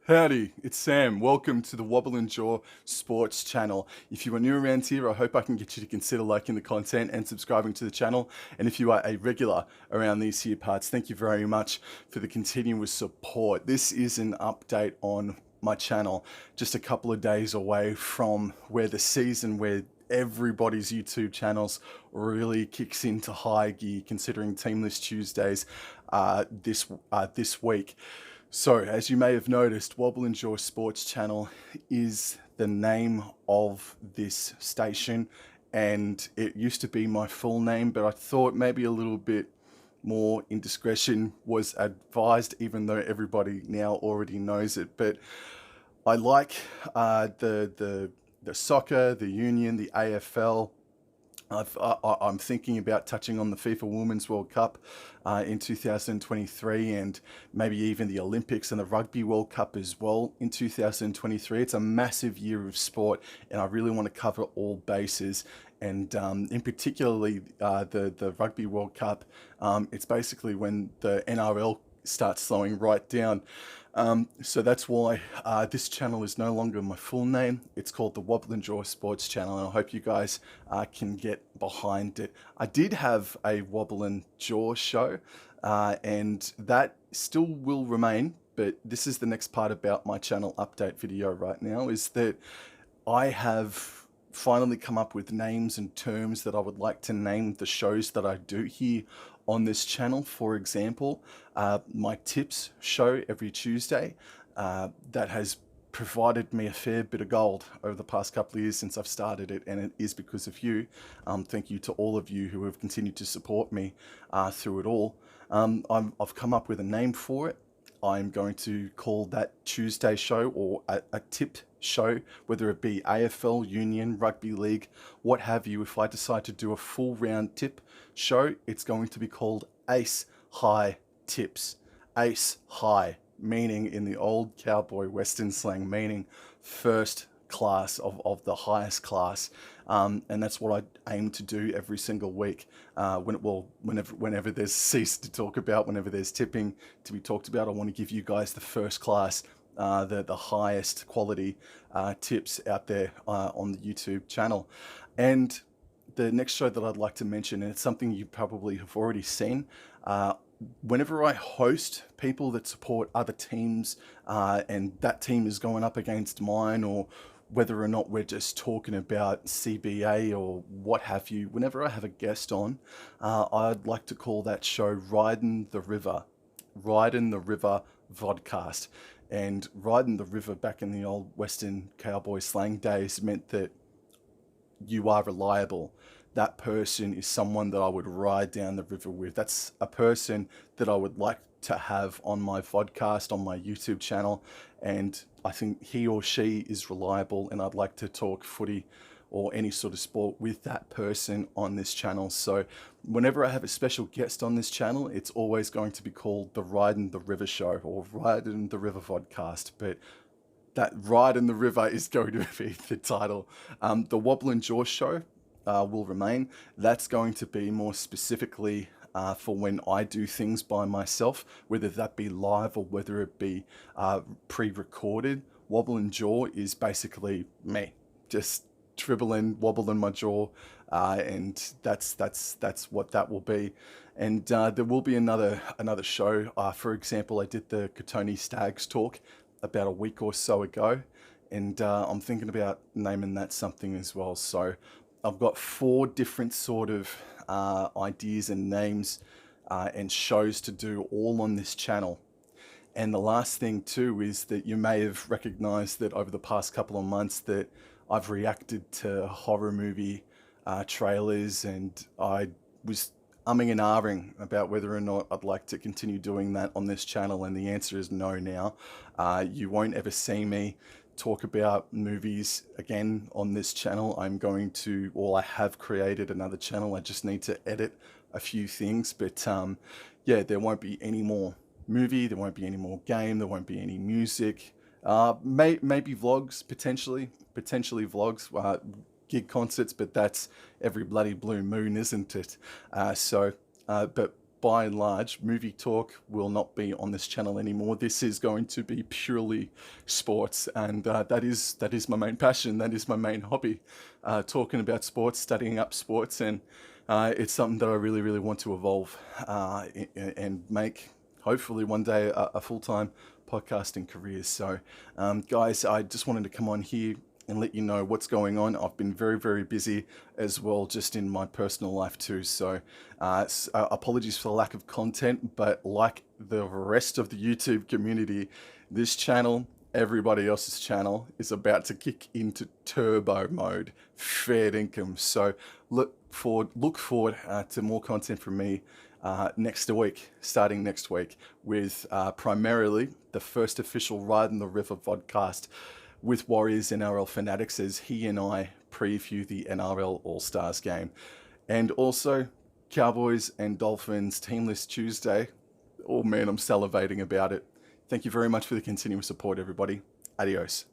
Howdy, it's Sam. Welcome to the Wobble and Jaw Sports channel. If you are new around here, I hope I can get you to consider liking the content and subscribing to the channel. And if you are a regular around these here parts, thank you very much for the continuous support. This is an update on my channel, just a couple of days away from where the season where everybody's YouTube channels really kicks into high gear, considering Teamless Tuesdays this week. So, as you may have noticed, Wobble and Jaw Sports Channel is the name of this station, and it used to be my full name, but I thought maybe a little bit more indiscretion was advised, even though everybody now already knows it. But I like the soccer, the Union, the AFL. I'm thinking about touching on the FIFA Women's World Cup in 2023, and maybe even the Olympics and the Rugby World Cup as well in 2023. It's a massive year of sport, and I really want to cover all bases. And in particularly the Rugby World Cup, it's basically when the NRL starts slowing right down. So that's why this channel is no longer my full name. It's called the Wobble and Jaw Sports channel, and I hope you guys can get behind it. I did have a Wobble and Jaw show, and that still will remain, but this is the next part about my channel update video right now, is that I have finally come up with names and terms that I would like to name the shows that I do here on this channel. For example, my tips show every Tuesday, that has provided me a fair bit of gold over the past couple of years since I've started it, and it is because of you. Thank you to all of you who have continued to support me through it all. I've come up with a name for it. I'm going to call that Tuesday show, or a tip show, whether it be AFL, Union, Rugby League, what have you. If I decide to do a full round tip show, it's going to be called Ace High Tips. Ace High, meaning in the old cowboy western slang, meaning first class, of the highest class. And that's what I aim to do every single week. Whenever there's cease to talk about, whenever there's tipping to be talked about, I want to give you guys the first class, the highest quality tips out there on the YouTube channel. And the next show that I'd like to mention, and it's something you probably have already seen, whenever I host people that support other teams, and that team is going up against mine, or whether or not we're just talking about CBA or what have you, whenever I have a guest on, I'd like to call that show Riding the River. Riding the River Vodcast. And riding the river back in the old Western cowboy slang days meant that you are reliable. That person is someone that I would ride down the river with. That's a person that I would like to have on my vodcast, on my YouTube channel. And I think he or she is reliable, and I'd like to talk footy or any sort of sport with that person on this channel. So whenever I have a special guest on this channel, it's always going to be called the Riding the River Show, or Riding the River Vodcast. But that Ride in the River is going to be the title. The Wobble and Jaw Show will remain. That's going to be more specifically for when I do things by myself, whether that be live or whether it be pre-recorded. Wobble and Jaw is basically me, just dribbling, wobbling my jaw, and that's what that will be. And there will be another show. For example, I did the Katoni Stags talk about a week or so ago, and I'm thinking about naming that something as well. So I've got 4 different sort of ideas and names and shows to do, all on this channel. And the last thing too is that you may have recognized that over the past couple of months that I've reacted to horror movie trailers, and I was umming and ahhing about whether or not I'd like to continue doing that on this channel, and the answer is no now. You won't ever see me talk about movies again on this channel. I'm going to, or I have created another channel. I just need to edit a few things, but yeah, there won't be any more movie, there won't be any more game, there won't be any music. Maybe vlogs, potentially vlogs, gig concerts, but that's every bloody blue moon, isn't it? But by and large, movie talk will not be on this channel anymore. This is going to be purely sports, and that is my main passion. That is my main hobby, talking about sports, studying up sports, and it's something that I really, really want to evolve and make, hopefully one day, a full-time podcasting career. So, guys, I just wanted to come on here and let you know what's going on. I've been very, very busy as well, just in my personal life too. So apologies for the lack of content, but like the rest of the YouTube community, this channel, everybody else's channel, is about to kick into turbo mode, fair income. So look forward to more content from me starting next week, with primarily the first official Ride in the River vodcast with Warriors NRL Fanatics, as he and I preview the NRL All-Stars game. And also Cowboys and Dolphins Team List Tuesday. Oh man, I'm salivating about it. Thank you very much for the continuous support, everybody. Adios.